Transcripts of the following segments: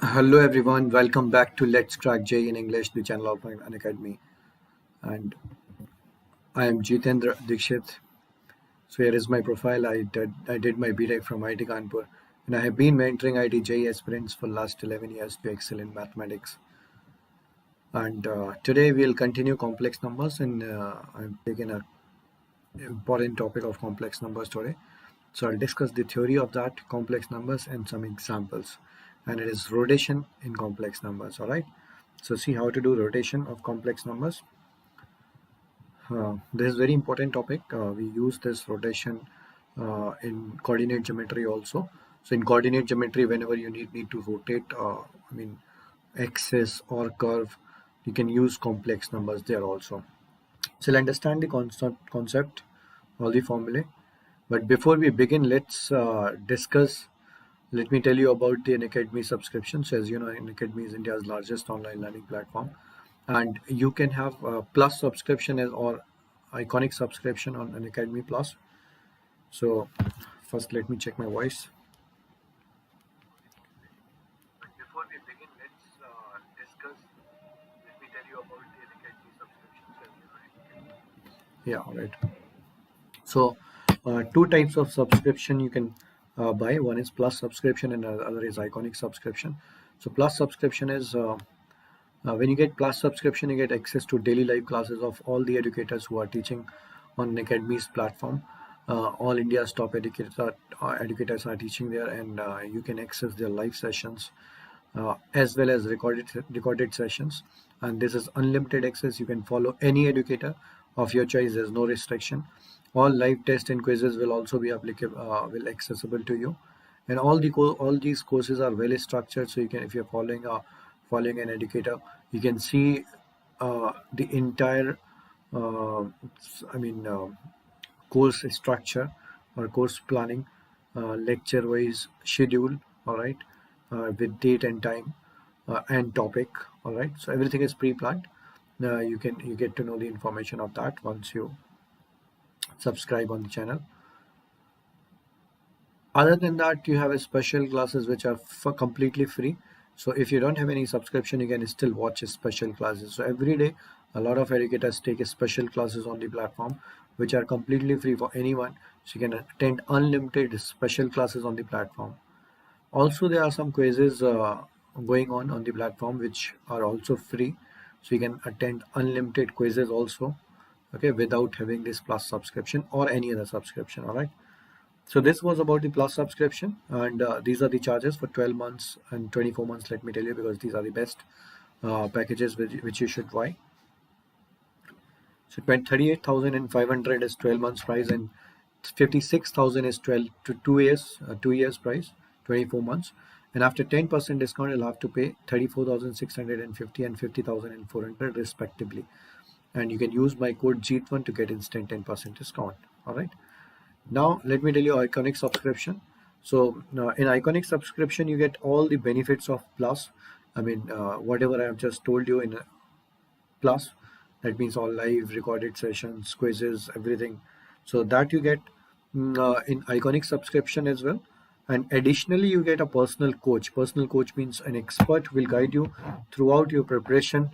Hello everyone, welcome back to Let's Crack JEE in English, the channel of Unacademy. And I am Jeetendra Dixit. So here is my profile. I did my BTech from IIT Kanpur, and I have been mentoring IIT-JEE aspirants for last 11 years to excel in mathematics. And today we'll continue complex numbers, and I'm taking a important topic of complex numbers today. So I'll discuss the theory of that complex numbers and some examples. And it is rotation in complex numbers. All right. So see how to do rotation of complex numbers. This is very important topic. We use this rotation in coordinate geometry also. So in coordinate geometry, whenever you need to rotate, axis or curve, you can use complex numbers there also. So you'll understand the concept, all the formulae. But before we begin, let's discuss. Let me tell you about the Unacademy subscription. So as you know, Unacademy is India's largest online learning platform, and you can have a plus subscription or iconic subscription on Unacademy Plus. So first, let me check my voice. But before we begin, let's discuss. Let me tell you about the Unacademy subscription. Yeah, all right. So two types of subscription you can buy. One is plus subscription and the other is iconic subscription. So plus subscription is when you get plus subscription, you get access to daily live classes of all the educators who are teaching on Academy's platform. All India's top educators are teaching there, and you can access their live sessions as well as recorded sessions. And this is unlimited access. You can follow any educator of your choice. There's no restriction. All live tests and quizzes will also be applicable, will accessible to you. And all these courses are well structured. So you can, if you're following an educator, you can see the entire, uh, I mean, course structure or course planning, lecture wise schedule. All right, with date and time and topic. All right, so everything is pre-planned. You get to know the information of that once you subscribe on the channel. Other than that, you have a special classes which are for completely free. So if you don't have any subscription, you can still watch special classes. So every day, a lot of educators take special classes on the platform, which are completely free for anyone. So you can attend unlimited special classes on the platform. Also, there are some quizzes going on the platform, which are also free. So you can attend unlimited quizzes also, okay, without having this plus subscription or any other subscription. All right. So this was about the plus subscription, and these are the charges for 12 months and 24 months. Let me tell you, because these are the best packages which you should buy. So 38,500 is 12 months price, and 56,000 is 12 to 2 years price, 24 months. And after 10% discount, you'll have to pay 34,650 and 50,400 respectively. And you can use my code JEET1 to get instant 10% discount. All right. Now let me tell you iconic subscription. So in iconic subscription, you get all the benefits of plus. Whatever I have just told you in plus, that means all live recorded sessions, quizzes, everything. So that you get in iconic subscription as well. And additionally, you get a personal coach. Personal coach means an expert will guide you throughout your preparation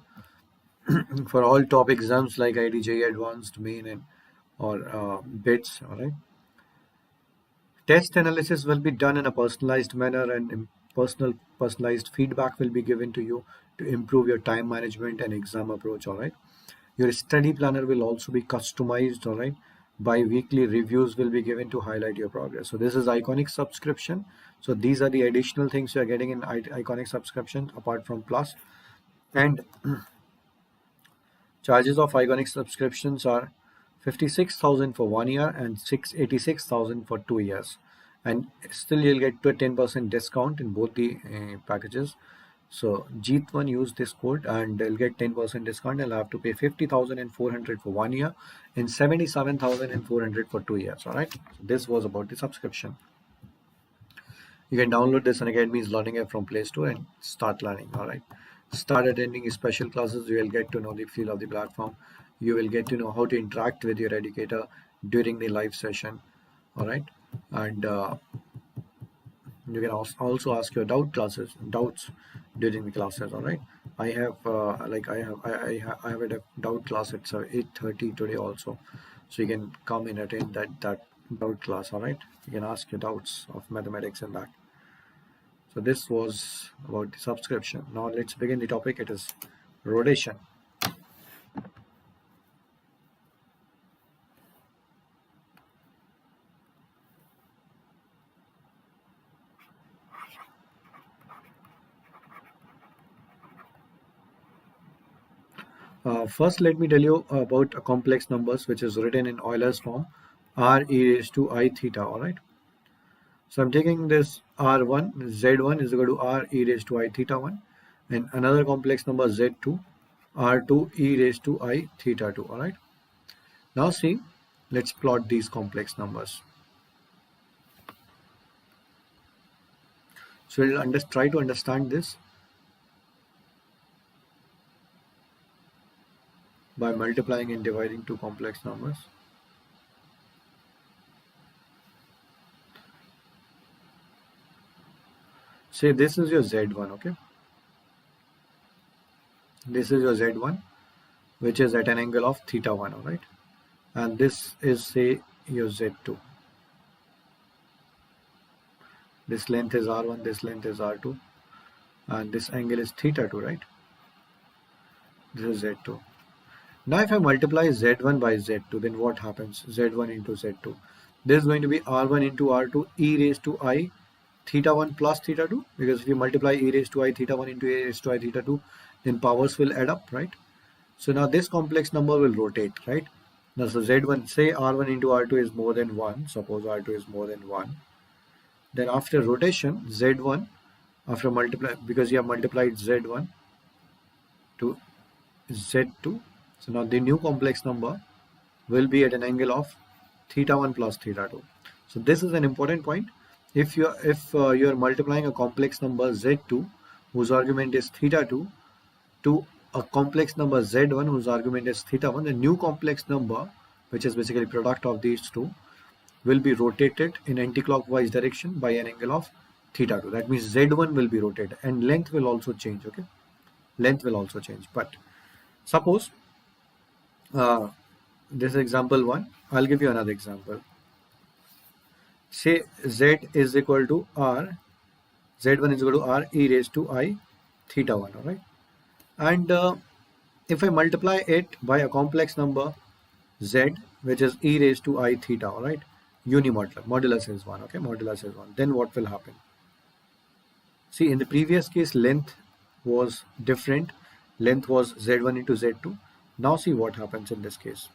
for all top exams like IIT-JEE Advanced, Main, and or BITS. All right. Test analysis will be done in a personalized manner, and personalized feedback will be given to you to improve your time management and exam approach. All right. Your study planner will also be customized. All right. Bi-weekly reviews will be given to highlight your progress. So this is iconic subscription. So these are the additional things you are getting in iconic subscription apart from plus. And charges of iconic subscriptions are 56,000 for 1 year and 686,000 for 2 years. And still you'll get to a 10% discount in both the packages. So JEET1 use this code and they'll get 10% discount. They'll have to pay 50,400 for 1 year and 77,400 for 2 years. All right. So this was about the subscription. You can download this Unacademy's learning app from Play Store and start learning. All right. Start attending special classes. You will get to know the feel of the platform. You will get to know how to interact with your educator during the live session. All right. And You can also ask your doubts during the classes. All right. I have I have a doubt class at 8:30 today also, so you can come and attend that doubt class. All right. You can ask your doubts of mathematics and that. So this was about the subscription. Now let's begin the topic. It is rotation. First, let me tell you about a complex numbers which is written in Euler's form, r e raised to I theta. All right. So I'm taking this r1, z1 is equal to r e raised to I theta 1, and another complex number z2, r2 e raised to I theta 2. All right. Now see, let's plot these complex numbers. So we'll try to understand this by multiplying and dividing two complex numbers. Say this is your z1, okay? This is your z1, which is at an angle of theta 1, all right? And this is, say, your z2. This length is r1, this length is r2, and this angle is theta 2, right? This is z2. Now if I multiply z1 by z2, then what happens? z1 into z2. This is going to be r1 into r2 e raised to I theta 1 plus theta 2, because if you multiply e raised to I theta 1 into e raised to I theta 2, then powers will add up, right? So now this complex number will rotate, right? Now so z1, say r1 into r2 is more than 1, suppose r2 is more than 1. Then after rotation, z1, after multiply, because you have multiplied z1 to z2, so now the new complex number will be at an angle of theta 1 plus theta 2. So this is an important point. If you are multiplying a complex number z2 whose argument is theta 2 to a complex number z1 whose argument is theta 1, the new complex number, which is basically product of these two, will be rotated in anti-clockwise direction by an angle of theta 2. That means z1 will be rotated and length will also change, okay? Length will also change. But suppose this is example 1. I'll give you another example. Say z is equal to r, z1 is equal to r e raised to I theta 1, all right? And if I multiply it by a complex number z, which is e raised to I theta, all right? Unimodular, modulus is 1, okay? Modulus is 1. Then what will happen? See, in the previous case, length was different. Length was z1 into z2. Now see what happens in this case.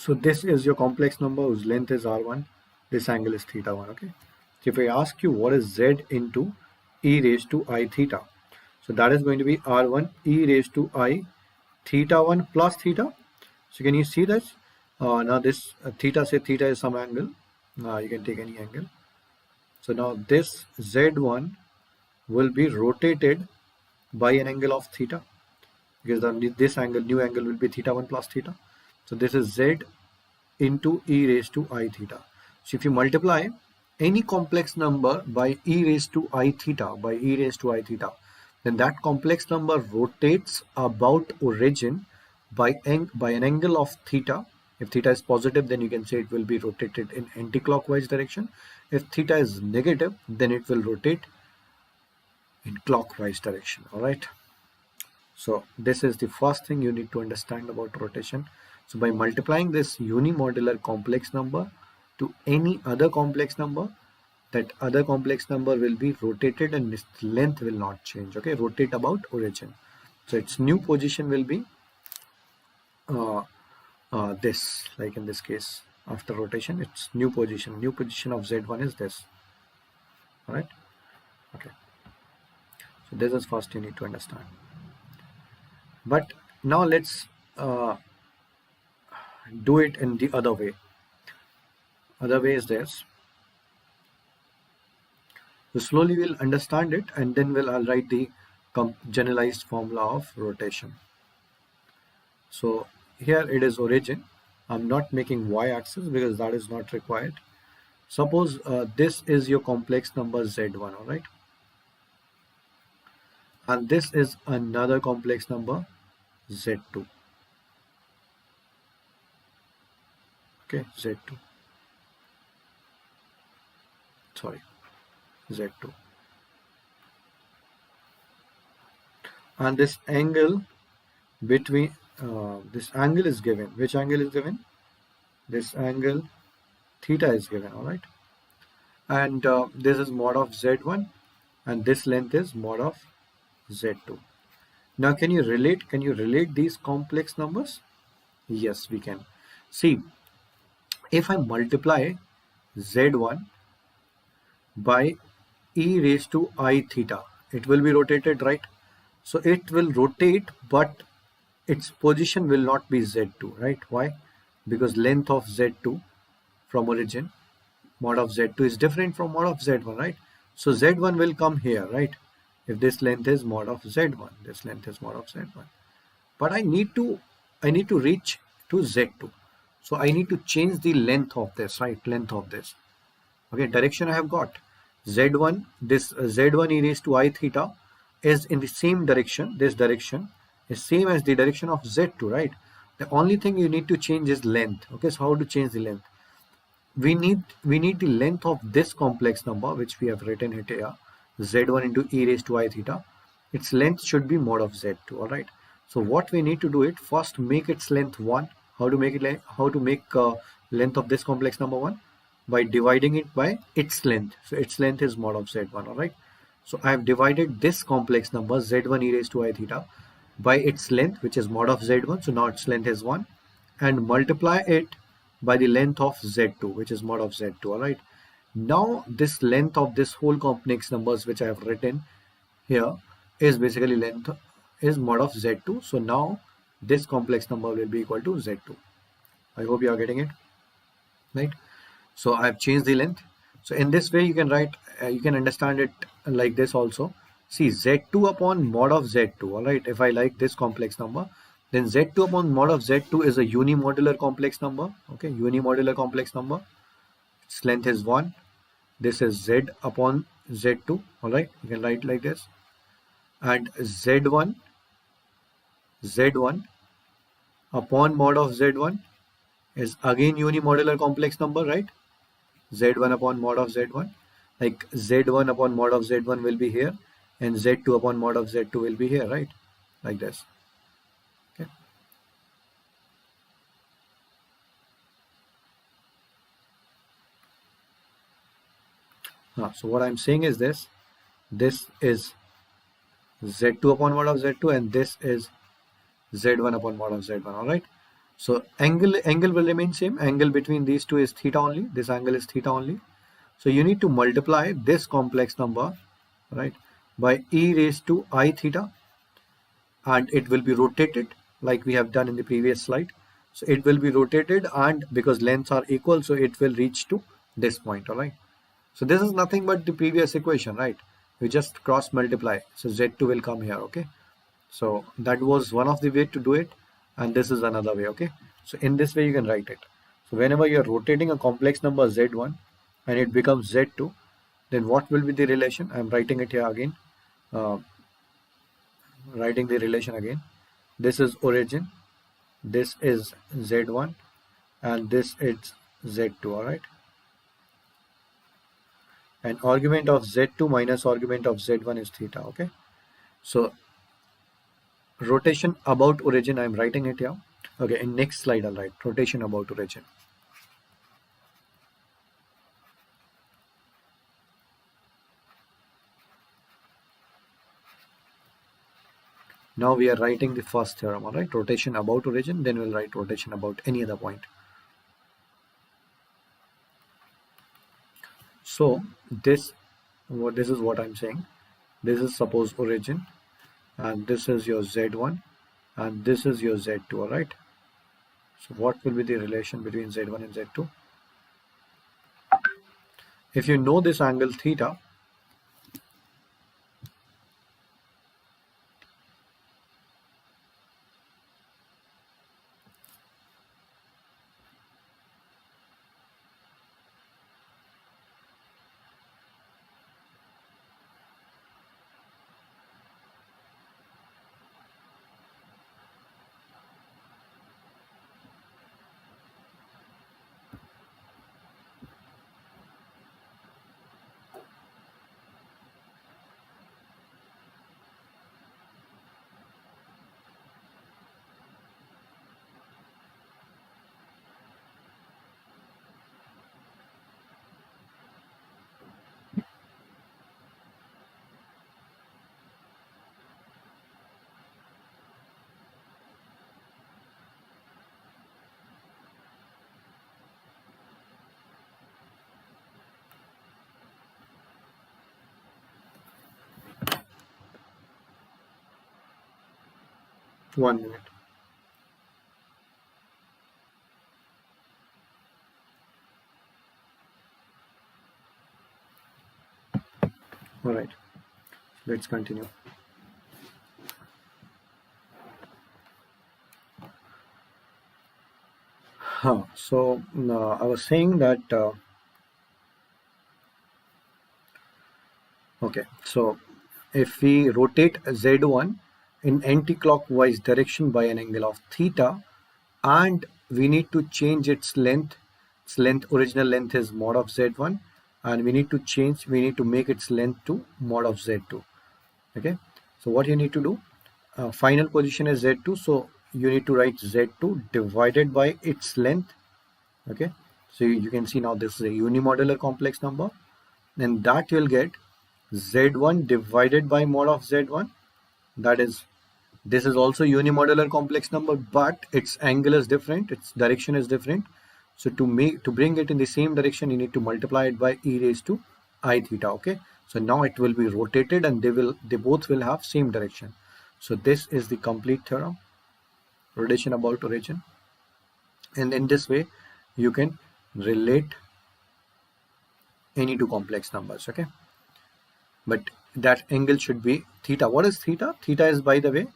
So this is your complex number whose length is r1. This angle is theta 1, okay? So if I ask you what is z into e raised to I theta, so that is going to be r1 e raised to I theta 1 plus theta. So can you see this? Now this theta, say theta is some angle. You can take any angle. So now this z1 will be rotated by an angle of theta, because this angle, new angle, will be theta 1 plus theta. So this is z into e raised to I theta. So if you multiply any complex number by e raised to I theta, then that complex number rotates about origin by an angle of theta. If theta is positive, then you can say it will be rotated in anti-clockwise direction. If theta is negative, then it will rotate in clockwise direction. All right. So this is the first thing you need to understand about rotation. So by multiplying this unimodular complex number to any other complex number, that other complex number will be rotated and its length will not change, okay? Rotate about origin. So its new position will be this, like in this case, after rotation, its new position of z1 is this. All right. Okay. So this is first you need to understand. But now let's do it in the other way. Other way is this. So slowly we'll understand it, and then I'll write the generalized formula of rotation. So here it is origin. I'm not making y-axis because that is not required. Suppose this is your complex number Z1, all right? And this is another complex number Z2. Okay, Z2. Sorry, Z2. And this angle between this angle is given. Which angle is given? This angle theta is given, all right? And this is mod of Z1, and this length is mod of Z2. Now can you relate these complex numbers? Yes, we can. See, if I multiply Z1 by e raised to I theta, it will be rotated, right? So it will rotate, but its position will not be Z2, right? Why? Because length of Z2 from origin, mod of Z2 is different from mod of Z1, right? So Z1 will come here, right? If this length is mod of Z1, this length is mod of Z1. But I need to reach to Z2. So I need to change the length of this, right? Length of this. Okay, direction I have got. Z1, this Z1 e raised to I theta is in the same direction. This direction is same as the direction of Z2, right? The only thing you need to change is length. Okay, so how to change the length? We need the length of this complex number, which we have written it here, Z1 into e raised to I theta. Its length should be mod of Z2, all right? So what we need to do it, first make its length 1. How to make it? How to make length of this complex number 1? By dividing it by its length. So its length is mod of Z1, all right? So I have divided this complex number Z1 e raised to I theta by its length, which is mod of Z1. So now its length is 1, and multiply it by the length of Z2, which is mod of Z2, all right? Now this length of this whole complex numbers which I have written here is basically length is mod of Z2. So now this complex number will be equal to Z2. I hope you are getting it, right? So I have changed the length. So in this way you can write, you can understand it like this also. See, Z2 upon mod of Z2, all right? If I like this complex number, then Z2 upon mod of Z2 is a unimodular complex number. Okay, unimodular complex number. Its length is 1. This is Z upon Z2, all right? You can write like this. And Z1 upon mod of Z1 is again unimodular complex number, right? Z1 upon mod of Z1, like Z1 upon mod of Z1 will be here, and Z2 upon mod of Z2 will be here, right? Like this. Okay. So what I'm saying is this is Z2 upon mod of Z2, and this is Z1 upon mod of Z1, all right? So angle will remain same. Angle between these two is theta only. This angle is theta only. So you need to multiply this complex number, right, by e raised to I theta, and it will be rotated like we have done in the previous slide. So it will be rotated, and because lengths are equal, so it will reach to this point, all right? So this is nothing but the previous equation, right? We just cross multiply. So Z2 will come here, okay? So that was one of the way to do it, and this is another way, okay? So in this way you can write it. So whenever you're rotating a complex number Z1 and it becomes Z2, then what will be the relation? I'm writing it here again. Writing the relation again. This is origin, this is Z1, and this is Z2, all right? And argument of Z2 minus argument of Z1 is theta, okay? So rotation about origin, I'm writing it here. Okay, in next slide I'll write rotation about origin. Now we are writing the first theorem, all right? Rotation about origin, then we'll write rotation about any other point. So this is what I'm saying. This is suppose origin, and this is your Z1, and this is your Z2, all right? So what will be the relation between Z1 and Z2? If you know this angle theta, one minute. All right, let's continue. So I was saying that, okay, so if we rotate Z1 in anti-clockwise direction by an angle of theta, and we need to change its length, original length is mod of Z1, and we need to make its length to mod of Z2. Okay, so what you need to do, final position is Z2, so you need to write Z2 divided by its length. Okay, so you can see now this is a unimodular complex number, and that you'll get Z1 divided by mod of Z1. That is, this is also unimodular complex number, but its angle is different, its direction is different. So to bring it in the same direction, you need to multiply it by e raised to I theta. Okay, so now it will be rotated, and they both will have same direction. So this is the complete theorem, rotation about origin, and in this way you can relate any two complex numbers. Okay, but that angle should be theta. What is theta? Theta is, by the way,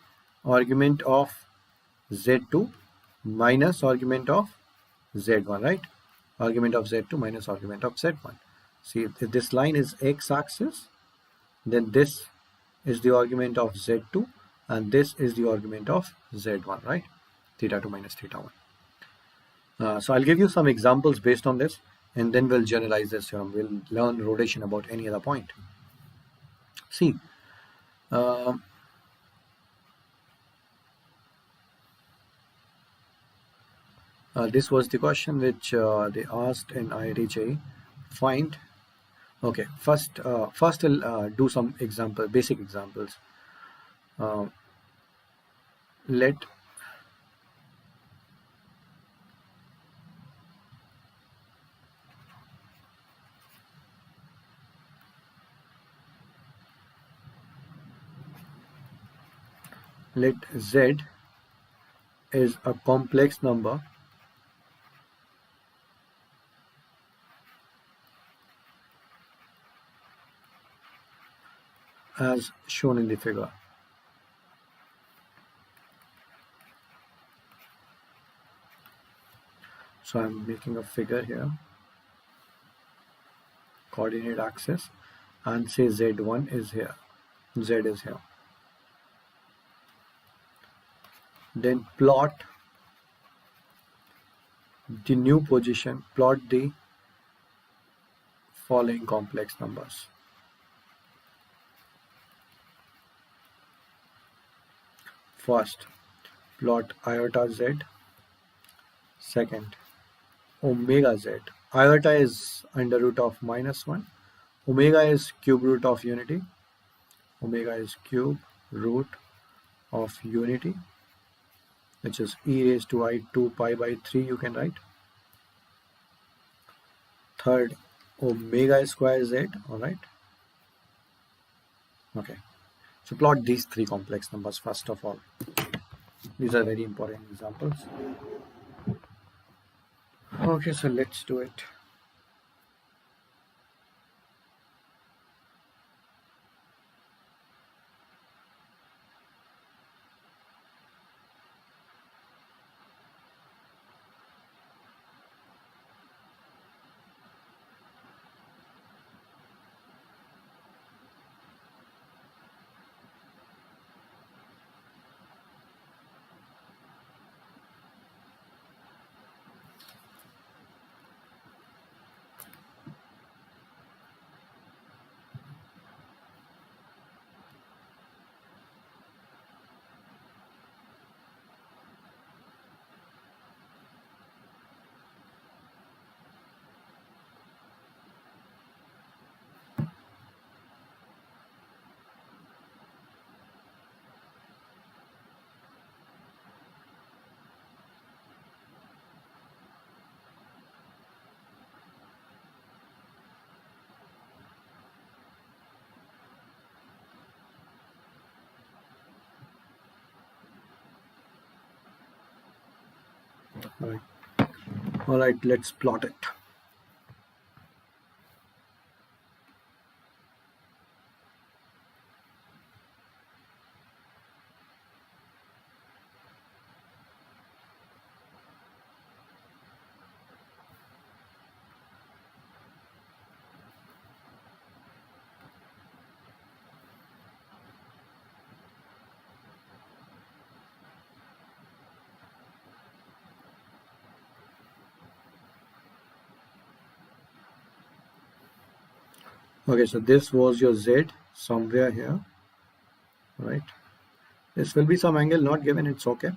argument of Z2 minus argument of Z1, right? Argument of Z2 minus argument of Z1. See, if this line is x-axis, then this is the argument of Z2, and this is the argument of Z1, right? Theta 2 minus theta 1. So I'll give you some examples based on this, and then we'll generalize this theorem. We'll learn rotation about any other point. See, this was the question which they asked in IIT-JEE. Find. Okay, first I'll do some basic examples. Let Z is a complex number as shown in the figure. So I'm making a figure here, coordinate axis, and say Z1 is here, Z is here. Then plot the new position, plot the following complex numbers. First, plot iota Z. Second, omega Z. Iota is under root of -1. Omega is cube root of unity. Omega is cube root of unity, which is e raised to I 2 pi by 3, you can write. Third, omega square Z, all right. Okay, so plot these three complex numbers first of all. These are very important examples. Okay, so let's do it. All right, let's plot it. Okay, so this was your Z somewhere here, right? This will be some angle not given, it's okay.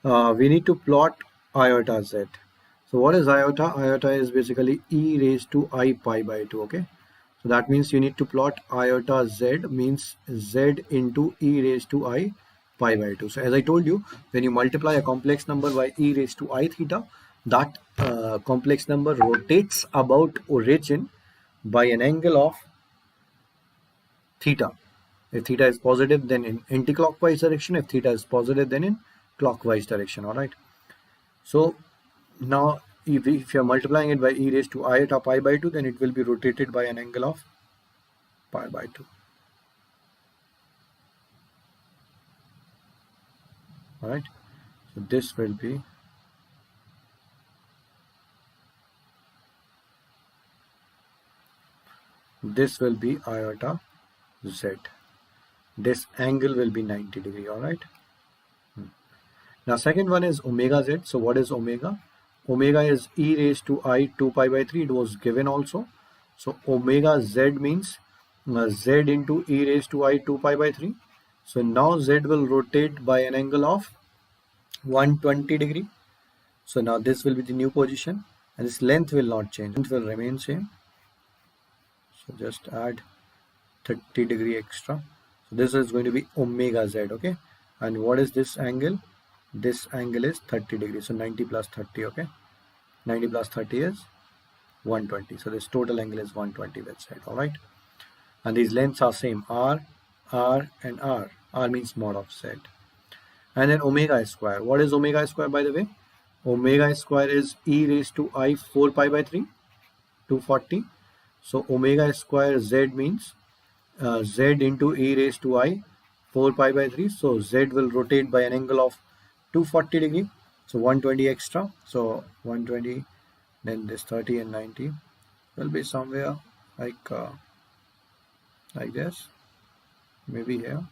We need to plot iota Z. So what is iota? Iota is basically e raised to I pi by 2, okay? So that means you need to plot iota Z means Z into e raised to I pi by 2. So as I told you, when you multiply a complex number by e raised to I theta, that complex number rotates about origin by an angle of theta. If theta is positive, then in anti-clockwise direction. If theta is positive, then in clockwise direction. All right. So now if you're multiplying it by e raised to iota pi by 2, then it will be rotated by an angle of pi by 2. All right. So this will be iota z. This angle will be 90 degree. All right. Now second one is omega z. So what is omega? Omega is e raised to I 2 pi by 3. It was given also. So omega z means z into e raised to I 2 pi by 3. So now z will rotate by an angle of 120 degree. So now this will be the new position and this length will not change. Length will remain same. So just add 30 degree extra. So this is going to be omega z, okay? And what is this angle? This angle is 30 degrees. So 90 plus 30, okay? 90 plus 30 is 120. So this total angle is 120 that side, all right? And these lengths are same, r, and r. R means mod of z. And then omega square. What is omega square, by the way? Omega square is e raised to I 4 pi by 3, 240. So omega square z means z into e raised to I 4 pi by 3. So z will rotate by an angle of 240 degree. So 120 extra. So 120, then this 30 and 90 will be somewhere like this. Maybe here.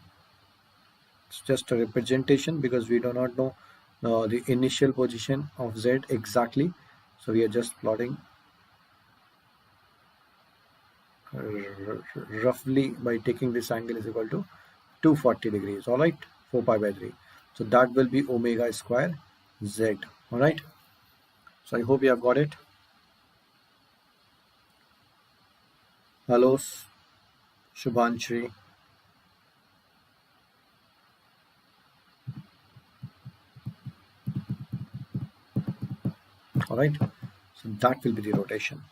It's just a representation because we do not know the initial position of z exactly. So we are just plotting roughly by taking this angle is equal to 240 degrees. All right, 4 pi by 3. So that will be omega square z. All right. So I hope you have got it. Hello, Shubhanshri. All right. So that will be the rotation.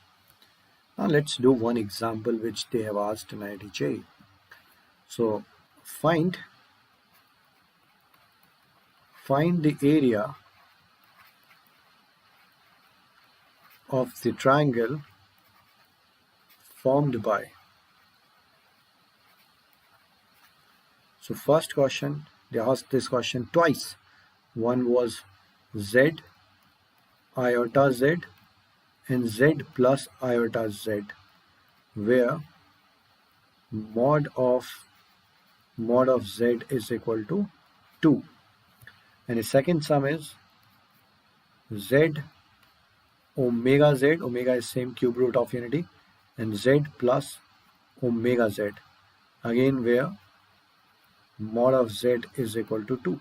Now let's do one example which they have asked in IIT-JEE. So find the area of the triangle formed by. So first question, they asked this question twice. One was z iota z and z plus iota z, where mod of z is equal to 2. And the second sum is z omega z, omega is same cube root of unity, and z plus omega z, again where mod of z is equal to 2.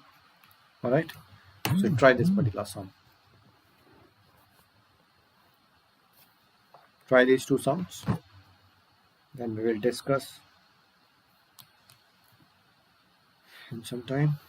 Alright, so try this particular sum. Try these two sums, then we will discuss in some time.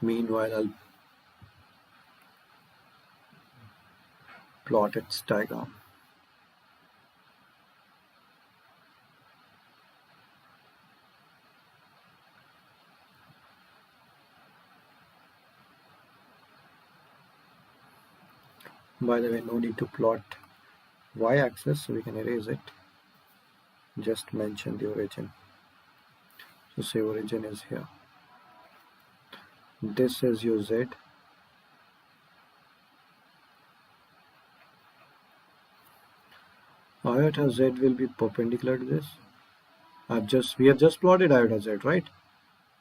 Meanwhile, I'll plot its diagram. By the way, no need to plot y-axis, so we can erase it. Just mention the origin. So say origin is here. This is your z. Iota z will be perpendicular to this. We have just plotted iota z, right?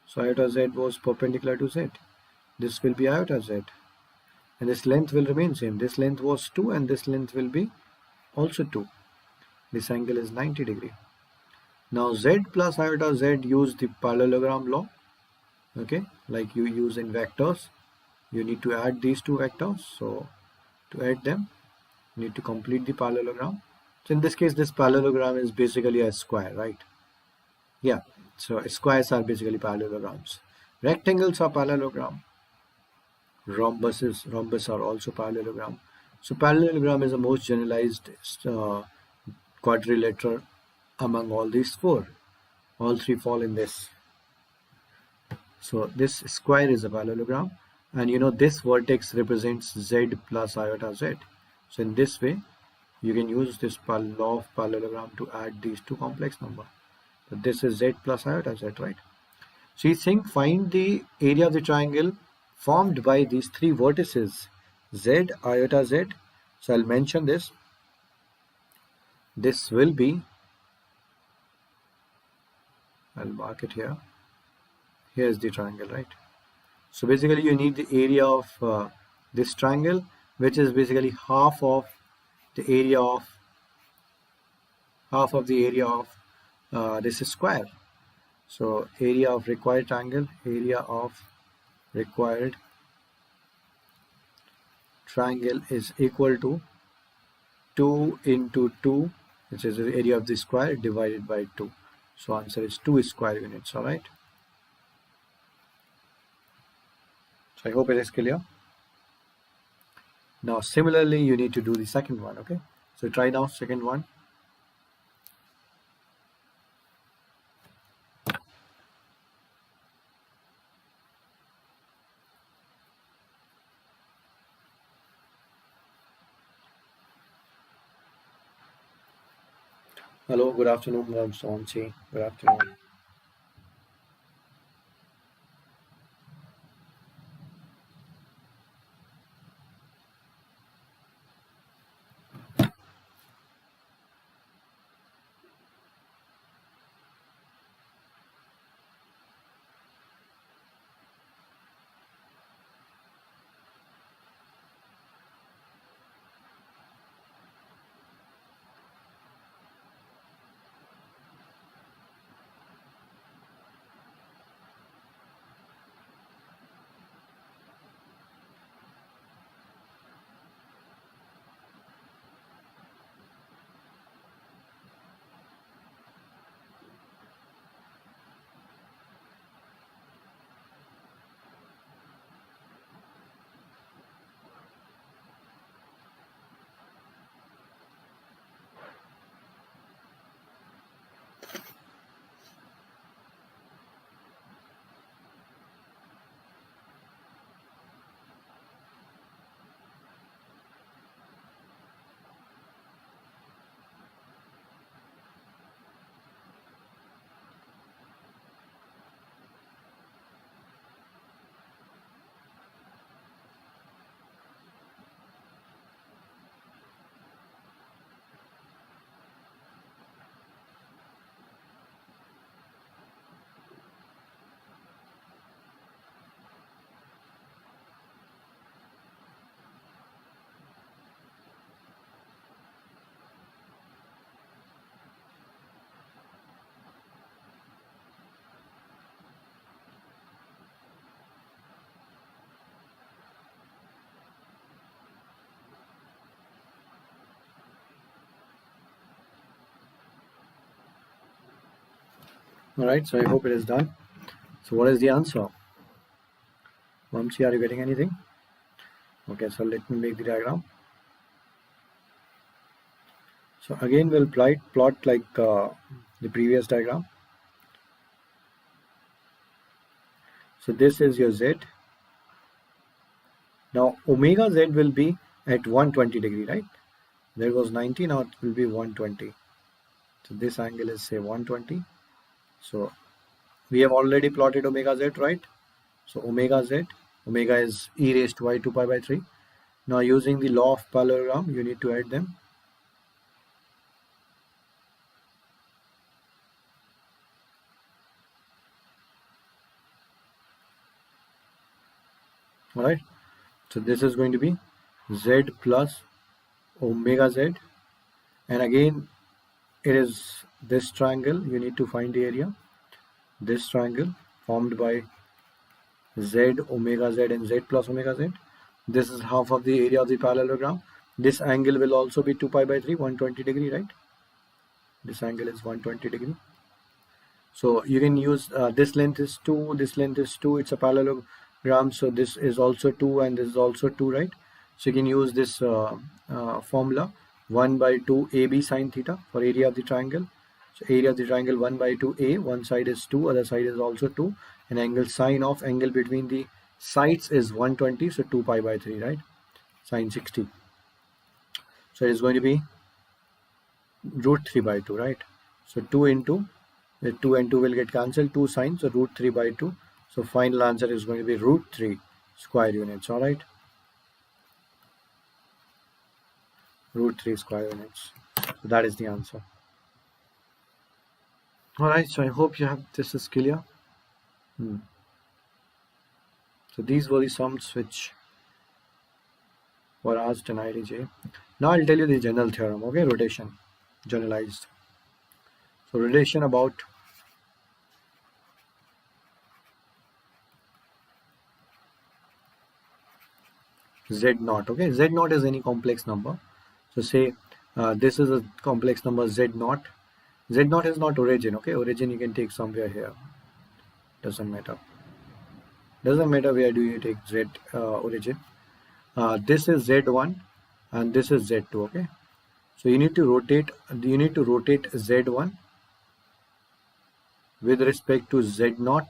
So iota z was perpendicular to z. This will be iota z, and this length will remain same. This length was 2, and this length will be also 2. This angle is 90 degree. Now z plus iota z use the parallelogram law. Okay, like you use in vectors, you need to add these two vectors. So to add them, you need to complete the parallelogram. So in this case, this parallelogram is basically a square, right? Yeah, so squares are basically parallelograms. Rectangles are parallelogram. Rhombus are also parallelogram. So parallelogram is the most generalized quadrilateral among all these four. All three fall in this. So this square is a parallelogram, and you know this vertex represents z plus iota z. So in this way, you can use this law of parallelogram to add these two complex numbers. So this is z plus iota z, right? So you think find the area of the triangle formed by these three vertices, z, iota z. So I'll mention this. This will be, I'll mark it here. Here's the triangle, right? So basically you need the area of this triangle, which is basically half of the area of this square. So area of required triangle, area of required triangle is equal to 2 into 2, which is the area of the square, divided by 2. So answer is 2 square units. All right. So I hope it is clear. Now similarly, you need to do the second one. Okay. So try now second one. Hello, good afternoon, I'm Sonchi. Good afternoon. All right, so I hope it is done. So what is the answer? Vamsi, are you getting anything? Okay, so let me make the diagram. So again, we'll plot like the previous diagram. So this is your Z. Now omega Z will be at 120 degree, right? There was 90, now it will be 120. So this angle is say 120. So we have already plotted omega Z, right? So omega Z, omega is e raised to y 2 pi by 3. Now using the law of parallelogram, you need to add them. All right. So this is going to be Z plus omega Z. And again, it is this triangle. You need to find the area. This triangle formed by Z, omega Z and Z plus omega Z. This is half of the area of the parallelogram. This angle will also be 2 pi by 3, 120 degree, right? This angle is 120 degree. So you can use this length is 2, this length is 2. It's a parallelogram. So this is also 2 and this is also 2, right? So you can use this formula 1 by 2 AB sine theta for area of the triangle. So area of the triangle 1 by 2A, one side is 2, other side is also 2. And angle sine of angle between the sides is 120, so 2 pi by 3, right? Sine 60. So it is going to be root 3 by 2, right? So 2 into the 2 and 2 will get cancelled, 2 sine, so root 3 by 2. So final answer is going to be root 3 square units, all right? Root 3 square units. So that is the answer. All right, so I hope you have this is clear. So these were the sums which were asked in IIT-JEE. Now I'll tell you the general theorem, okay? Rotation, generalized. So relation about Z naught, okay? Z naught is any complex number. So say this is a complex number Z naught. Z naught is not origin, okay? Origin you can take somewhere here. Doesn't matter. Doesn't matter where do you take Z origin. This is Z1 and this is Z2, okay? So you need to rotate Z1 with respect to Z0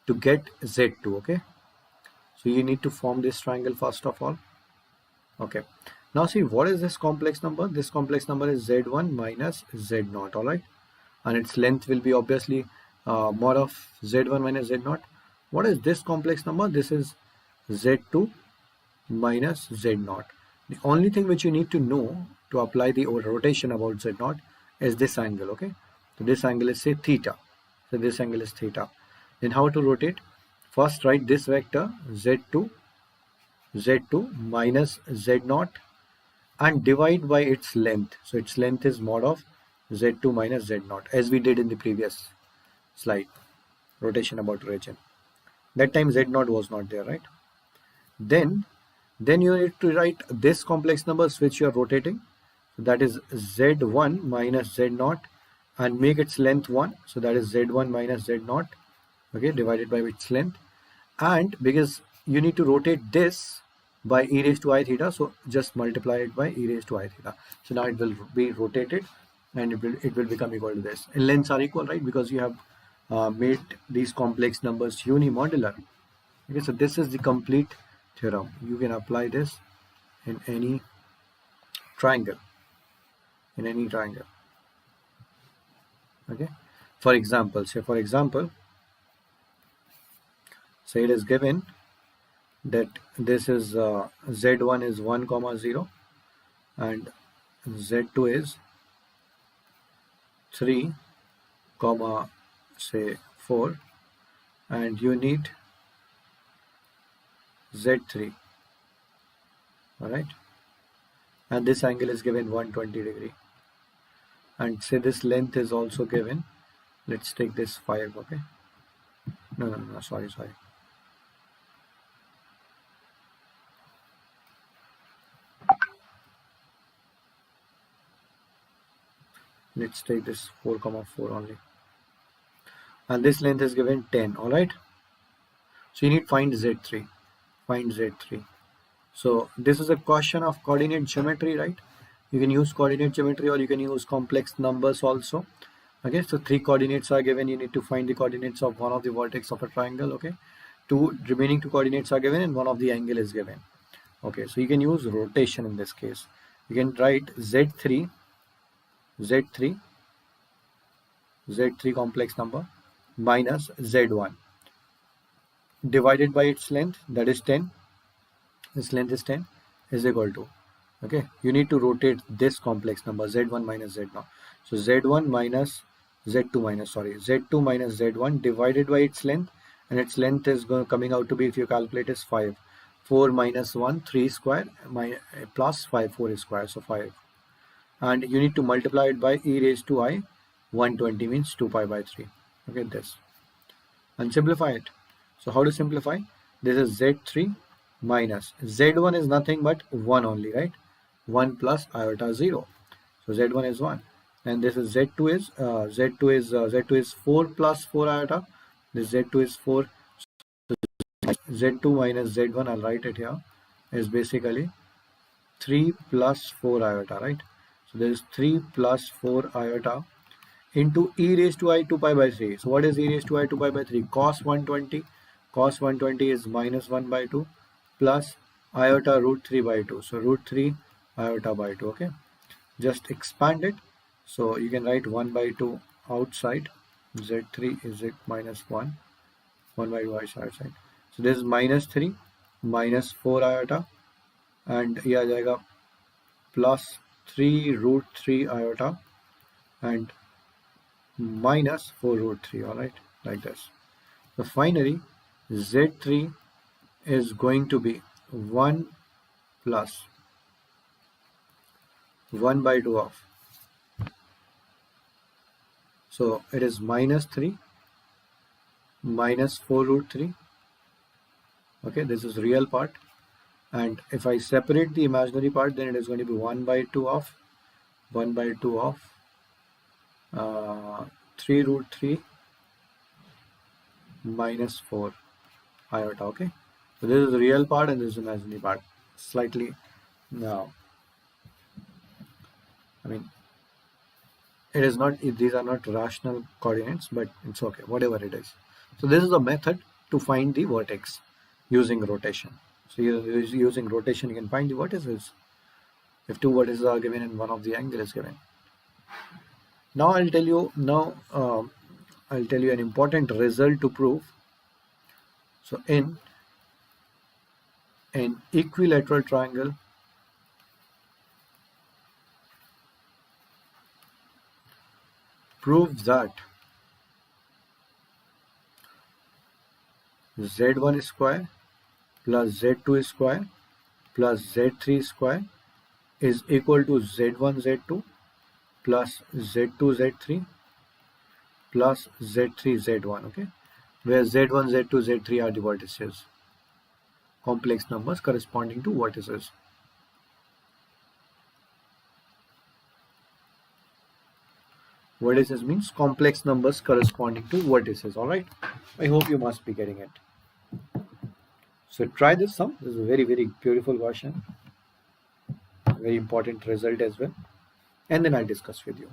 to get Z2, okay? So you need to form this triangle first of all. Okay. Now see, what is this complex number? This complex number is z1 minus z0, all right? And its length will be obviously mod of z1 minus z0. What is this complex number? This is z2 minus z0. The only thing which you need to know to apply the rotation about z0 is this angle, okay? So this angle is say theta. So this angle is theta. Then how to rotate? First write this vector z2 minus z0 and divide by its length. So its length is mod of z2 minus z0, as we did in the previous slide, rotation about origin. That time z0 was not there, right? Then you need to write this complex numbers which you are rotating. So that is z1 minus z0 and make its length 1. So that is z1 minus z0, okay, divided by its length. And because you need to rotate this by e raised to I theta, so just multiply it by e raised to I theta. So now it will be rotated and it will become equal to this. And lengths are equal, right? Because you have made these complex numbers unimodular. Okay, so this is the complete theorem. You can apply this in any triangle. Okay. For example, say it is given that this is z1 is 1 comma 0 and z2 is 3 comma say 4 and you need z3, all right, and this angle is given 120 degree and say this length is also given. Let's take this 5, okay, no, sorry, let's take this 4 comma 4 only, and this length is given 10, all right. So you need find z3. So this is a question of coordinate geometry, right? You can use coordinate geometry or you can use complex numbers also. Okay, so 3 coordinates are given. You need to find the coordinates of one of the vertex of a triangle. Okay, remaining 2 coordinates are given and one of the angle is given. Okay, so you can use rotation in this case. You can write z3 complex number minus z1 divided by its length, that is 10. This length is 10 is equal to, okay, you need to rotate this complex number z1 minus z0. So z1 minus z2 minus z1 divided by its length, and its length is coming out to be, if you calculate, is 5. 4 minus 1 3 square plus 5 4 square, so 5, and you need to multiply it by e raised to I 120 means 2 pi by 3. Okay, this, and simplify it. So how to simplify? This is z3 minus z1 is nothing but 1 only, right? 1 plus iota 0. So z1 is 1, and this is z2 is 4 plus 4 iota. This z2 is 4. So z2 minus z1, I'll write it here, is basically 3 plus 4 iota, right? So there is 3 plus 4 iota into e raised to I 2 pi by 3. So what is e raised to I 2 pi by 3? Cos 120. Cos 120 is minus 1 by 2 plus iota root 3 by 2. So root 3 iota by 2. Okay, just expand it. So you can write 1 by 2 outside. Z3 is it minus 1 by 2 outside. So this is minus 3 minus 4 iota, and ये आ जाएगा plus 3 root 3 iota and minus 4 root 3, all right, like this. So finally z3 is going to be 1 plus 1 by 2 of, so it is minus 3 minus 4 root 3. Okay, this is real part, and if I separate the imaginary part, then it is going to be 1 by 2 of 3 root 3 minus 4 iota. Okay, so this is the real part and this is imaginary part. Slightly now, I mean, it is not, these are not rational coordinates, but it's okay, whatever it is. So this is a method to find the vertex using rotation. So using rotation you can find the vertices. if two vertices are given and one of the angle is given. Now I'll tell you an important result to prove. So in an equilateral triangle, prove that z1 square plus z2 square plus z3 square is equal to z1 z2 plus z2 z3 plus z3 z1, okay, where z1 z2 z3 are the vertices, complex numbers corresponding to vertices. Vertices means complex numbers corresponding to vertices. All right, I hope you must be getting it. So try this sum. This is a very, very beautiful question, very important result as well, and then I'll discuss with you.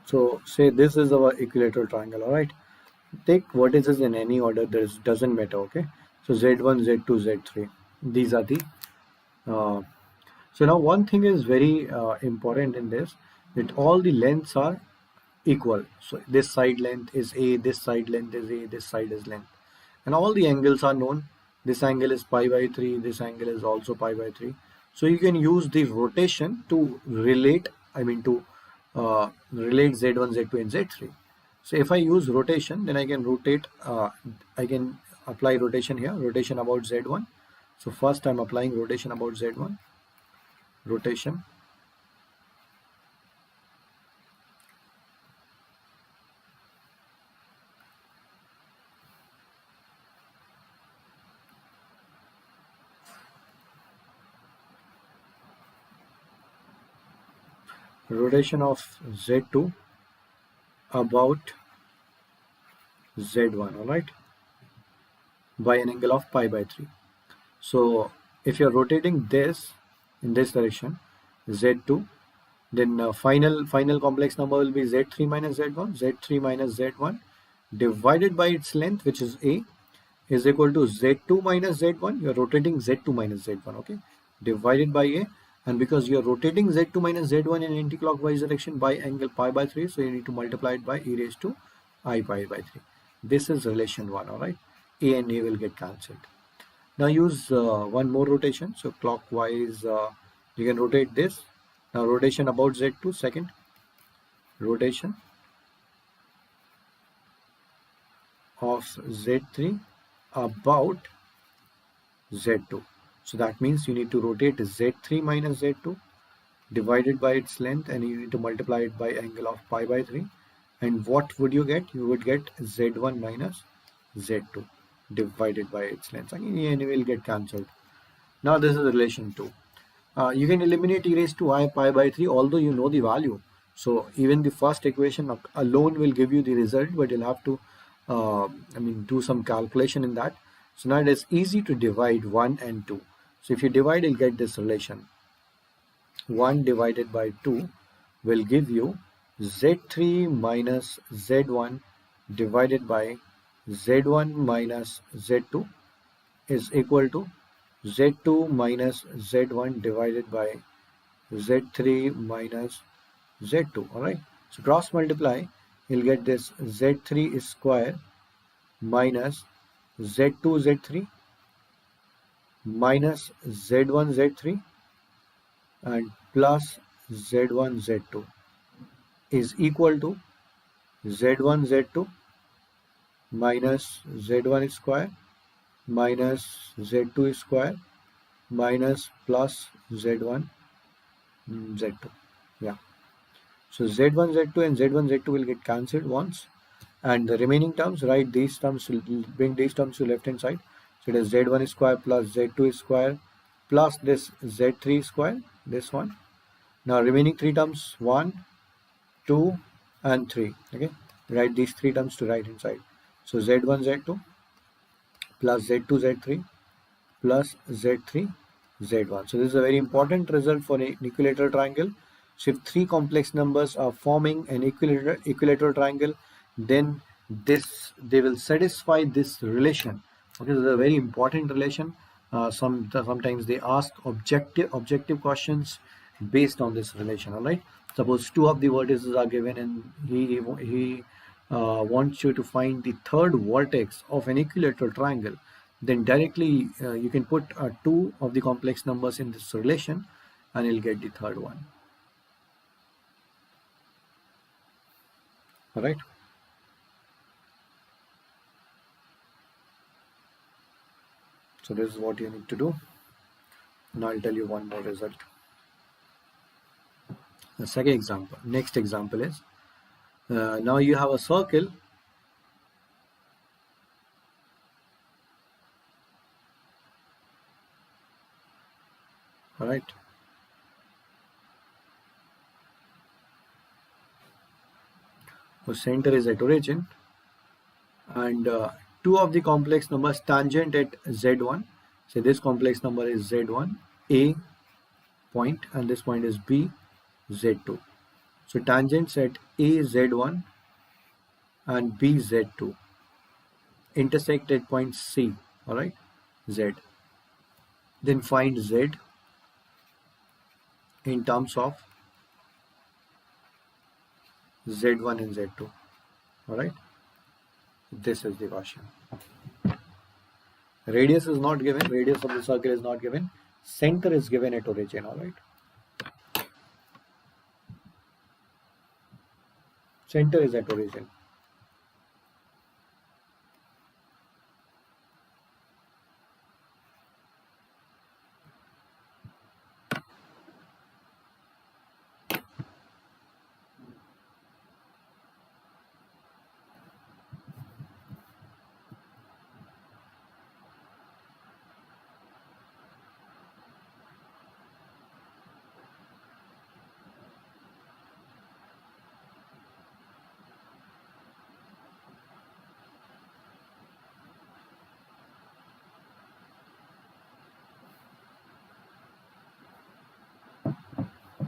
So say this is our equilateral triangle. All right, take vertices in any order. This doesn't matter. Okay, so z1, z2, z3. These are the. So now one thing is very important in this, that all the lengths are equal. So this side length is a, this side length is a, this side is length, and all the angles are known. This angle is pi by 3. This angle is also pi by 3. So you can use the rotation to relate. Relate z1, z2, and z3. So if I use rotation, then I can rotate. I can apply rotation here. Rotation about z1. So first I'm applying rotation about z1. Rotation. Rotation of z2 about z1, all right, by an angle of pi by 3. So if you're rotating this in this direction, z2, then final complex number will be z3 minus z1. Z3 minus z1 divided by its length, which is a, is equal to z2 minus z1. You're rotating z2 minus z1, okay, divided by a. And because you are rotating z2 minus z1 in anti-clockwise direction by angle pi by 3, so you need to multiply it by e raised to I pi by 3. This is relation 1, all right. A and A will get cancelled. Now use one more rotation. So clockwise, you can rotate this. Now rotation about z2, second. Rotation of z3 about z2. So that means you need to rotate z3 minus z2 divided by its length, and you need to multiply it by angle of pi by 3. And what would you get? You would get z1 minus z2 divided by its length. Again, and it will get cancelled. Now this is relation 2. You can eliminate e raised to I pi by 3, although you know the value. So even the first equation alone will give you the result, but you'll have to do some calculation in that. So now it is easy to divide 1 and 2. So if you divide, you'll get this relation. 1 divided by 2 will give you z3 minus z1 divided by z1 minus z2 is equal to Z2 minus Z1 divided by Z3 minus Z2. Alright, so cross multiply, you'll get this Z3 square minus Z2 Z3 minus Z1 Z3 and plus Z1 Z2 is equal to Z1 Z2 minus Z1 square minus Z2 square minus plus Z1 Z2. Yeah. So Z1 Z2 and Z1 Z2 will get cancelled once, and the remaining terms, write these terms, bring these terms to left hand side. So it is Z1 square plus Z2 square plus this Z3 square, this one. Now remaining three terms, 1, 2 and 3. Okay, write these three terms to right hand side. So Z1 Z2 plus Z2 Z3 plus Z3 Z1. So this is a very important result for an equilateral triangle. So if three complex numbers are forming an equilateral triangle, then they will satisfy this relation. Okay, this is a very important relation. Sometimes they ask objective questions based on this relation. All right. Suppose two of the vertices are given, and he wants you to find the third vertex of an equilateral triangle. Then directly you can put two of the complex numbers in this relation, and you'll get the third one. All right. So this is what you need to do. Now I'll tell you one more result. The second example, next example is, now you have a circle. All right. The center is at origin, and two of the complex numbers tangent at Z1. So this complex number is Z1, A point, and this point is B, Z2. So tangents at A Z1 and B Z2 intersect at point C. All right, Z. Then find Z in terms of Z1 and Z2. All right, this is the question. Radius is not given. Radius of the circle is not given. Center is given at origin. All right. Center is at origin.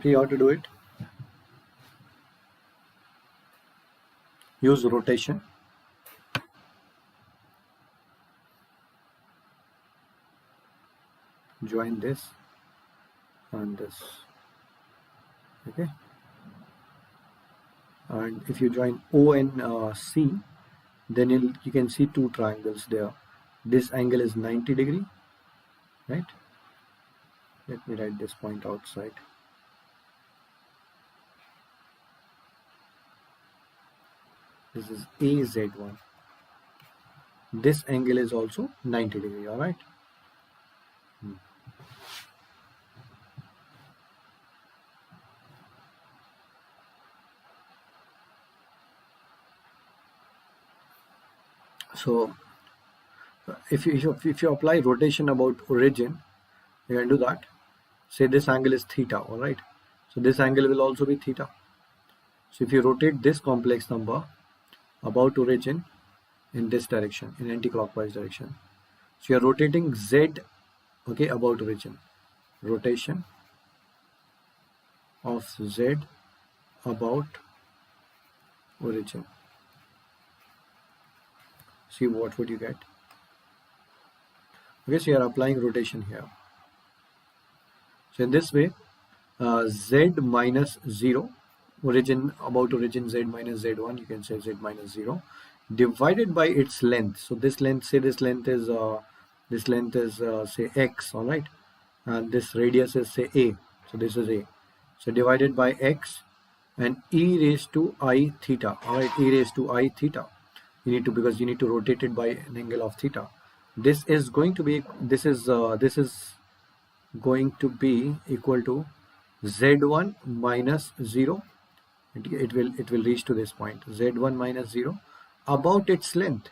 See how to do it. Use rotation. Join this and this. Okay. And if you join O and C, then you can see two triangles there. This angle is 90 degree, right? Let me write this point outside. This is AZ1. This angle is also 90 degree. All right. So if you apply rotation about origin, you can do that. Say this angle is theta. All right. So this angle will also be theta. So if you rotate this complex number about origin in this direction, in anti-clockwise direction, so you are rotating Z, okay, about origin. Rotation of Z about origin. See what would you get? Okay, so you are applying rotation here. So in this way, z minus 0, origin z minus z1, you can say z minus 0, divided by its length. So this length, say this length is say x, all right, and this radius is say a. So this is a. So divided by x and e raised to I theta. All right, e raised to I theta. You need to, because you need to rotate it by an angle of theta. This is going to be going to be equal to z1 minus 0. It will reach to this point, z1 minus 0 about its length,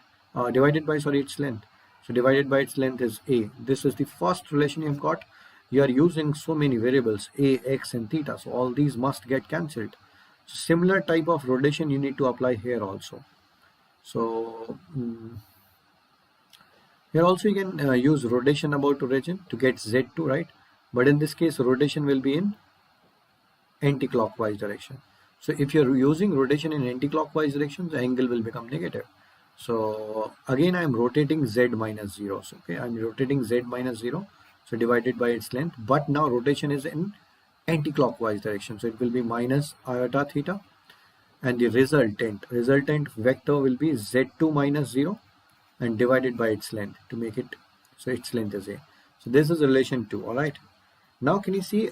divided by its length. So divided by its length is a. This is the first relation you've got. You are using so many variables, a, x and theta, so all these must get cancelled. So similar type of rotation you need to apply here also. So here also you can use rotation about origin to get z2, right? But in this case, rotation will be in anti-clockwise direction. So if you're using rotation in anti-clockwise direction, the angle will become negative. So again, I'm rotating z minus 0. So, okay, I'm rotating z minus 0. So divided by its length. But now rotation is in anti-clockwise direction. So it will be minus iota theta. And the resultant vector will be z2 minus 0 and divided by its length to make it, so its length is a. So this is relation 2, all right. Now can you see,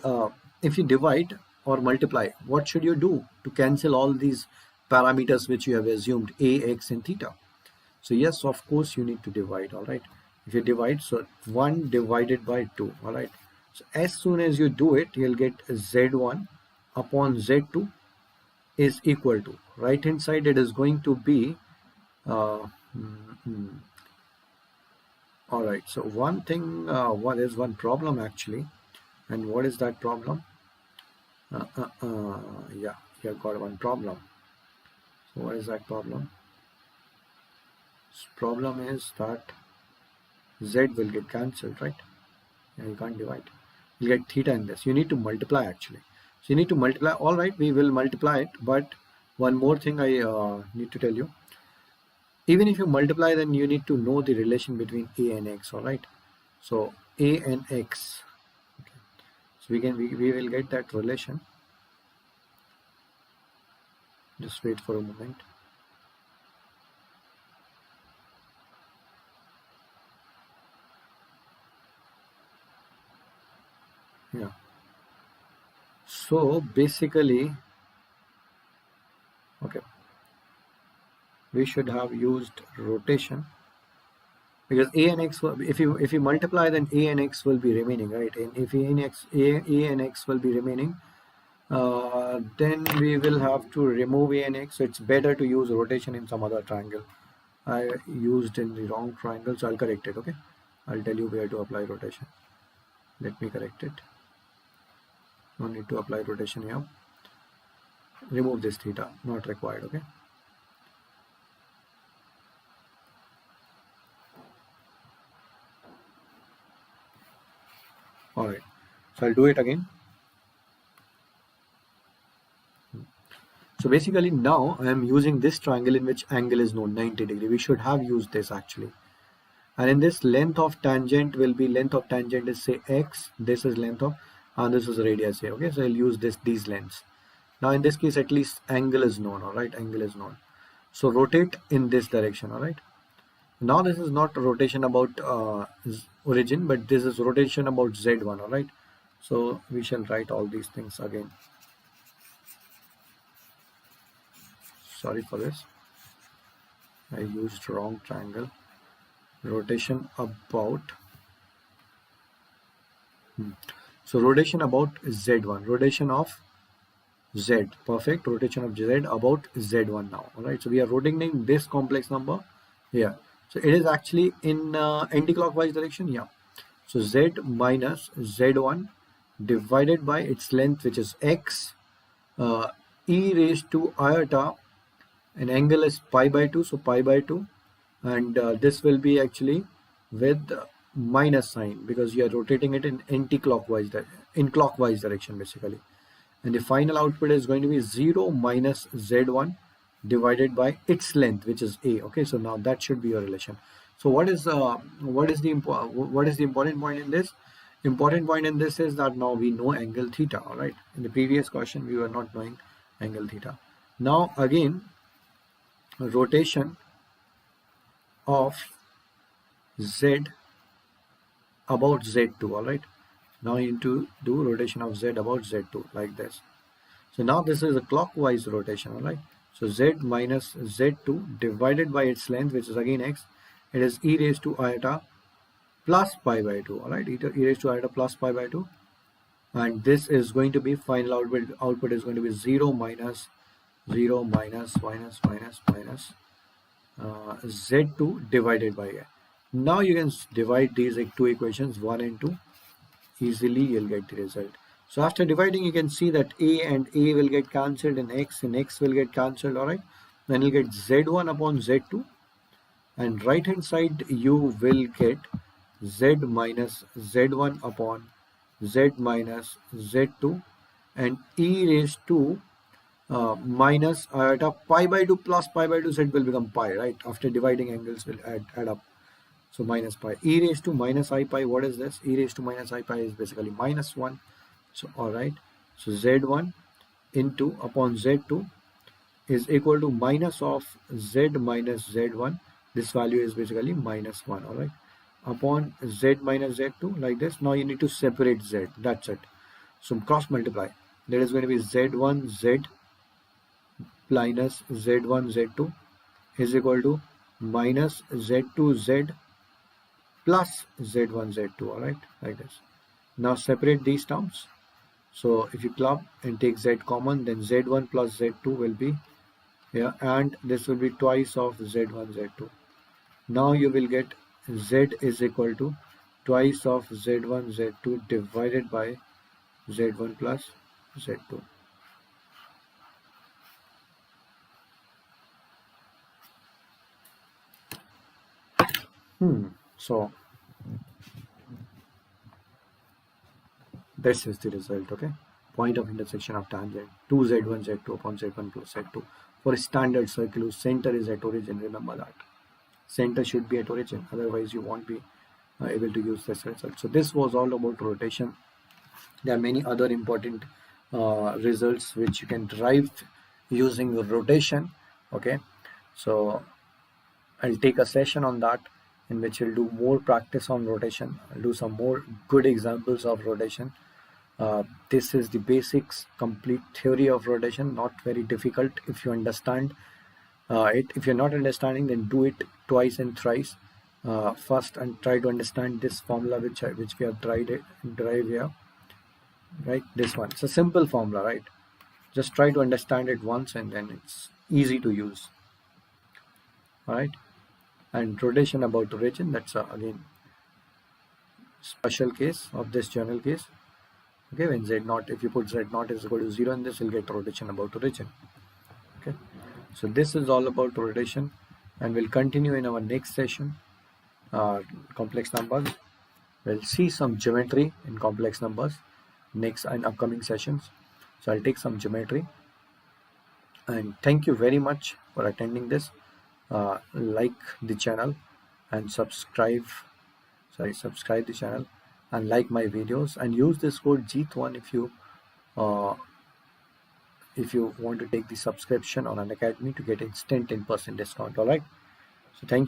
if you divide or multiply, what should you do to cancel all these parameters which you have assumed, a, x and theta? So yes, of course you need to divide, all right. If you divide, so 1 divided by 2, all right. So as soon as you do it, you'll get z1 upon z2 is equal to, right hand side it is going to be all right. So one thing, what is one problem actually, and what is that problem? Yeah, here got one problem. So what is that problem? Problem is that z will get cancelled, right? Yeah, you can't divide. You get theta in this. You need to multiply actually. So you need to multiply. All right, we will multiply it. But one more thing I need to tell you. Even if you multiply, then you need to know the relation between a and x. All right. So a and x. Okay. So we will get that relation. Just wait for a moment. Yeah. So basically, okay, we should have used rotation, because a and x, if you multiply, then a and x will be remaining, right? And if a and x will be remaining, then we will have to remove a and x. So it's better to use rotation in some other triangle. I used in the wrong triangle, so I'll correct it. Okay, I'll tell you where to apply rotation. Let me correct it. No need to apply rotation here. Remove this theta, not required. Okay. All right, so I'll do it again. So basically now I am using this triangle in which angle is known, 90 degree. We should have used this actually. And in this, length of tangent will be, length of tangent is say x, this is length of, and this is radius here. Okay, so I'll use these lengths. Now in this case, at least angle is known, all right, angle is known. So rotate in this direction, all right. Now this is not rotation about origin, but this is rotation about z1, all right. So we shall write all these things again. Sorry for this, I used wrong triangle. Rotation about, so rotation about z1, rotation of z, perfect, rotation of z about z1 now, all right. So we are rotating this complex number here. So it is actually in anti-clockwise direction, yeah. So z minus z1 divided by its length, which is x, e raised to iota, and angle is pi by 2, so pi by 2, and this will be actually with minus sign, because you are rotating it in anti-clockwise, in clockwise direction basically. And the final output is going to be 0 minus z1 divided by its length, which is a. Okay, so now that should be your relation. So what is the important point in this? Important point in this is that now we know angle theta. All right. In the previous question, we were not knowing angle theta. Now again, rotation of z about z2. All right. Now you need to do rotation of z about z2 like this. So now this is a clockwise rotation. All right. So z minus z2 divided by its length, which is again x. It is e raised to iota plus pi by 2. All right, e raised to iota plus pi by 2, and this is going to be final output is going to be 0 minus z2 divided by a. Now you can divide these two equations 1 and 2 easily. You'll get the result. So after dividing, you can see that a and a will get cancelled and x will get cancelled. All right, then you'll get z1 upon z2, and right hand side you will get z minus z1 upon z minus z2, and e raised to minus iota pi by 2 plus pi by 2 z will become pi, right? After dividing, angles will add up. So minus pi, e raised to minus I pi. What is this? E raised to minus I pi is basically minus 1. So all right, so z1 into upon z2 is equal to minus of z minus z1. This value is basically minus 1. All right, upon z minus z2 like this. Now you need to separate z. That's it. So cross multiply. That is going to be z1 z minus z1 z2 is equal to minus z2 z plus z1 z2. All right, like this. Now separate these terms. So if you club and take z common, then z1 plus z2 will be here, and this will be twice of z1 z2. Now you will get z is equal to twice of z1 z2 divided by z1 plus z2. So this is the result. Okay, point of intersection of tangent 2z1 z2 upon z1 plus z2 for a standard circle whose center is at origin. Remember that center should be at origin, otherwise you won't be able to use this result. So this was all about rotation. There are many other important results which you can derive using rotation. Okay, so I'll take a session on that in which we'll do more practice on rotation. I'll do some more good examples of rotation. This is the basics, complete theory of rotation, not very difficult if you understand it. If you're not understanding, then do it twice and thrice first, and try to understand this formula which we have derived here, right? This one, it's a simple formula, right? Just try to understand it once and then it's easy to use. All right, and rotation about origin, that's again special case of this general case. Okay, when z naught, if you put z naught is equal to 0 in this, you'll get rotation about origin. Okay, so this is all about rotation, and we'll continue in our next session. Complex numbers, we'll see some geometry in complex numbers next and upcoming sessions. So I'll take some geometry, and thank you very much for attending this. Like the channel and subscribe the channel and like my videos, and use this code JEET1 if you want to take the subscription on Unacademy to get instant 10% discount. All right, so thank you.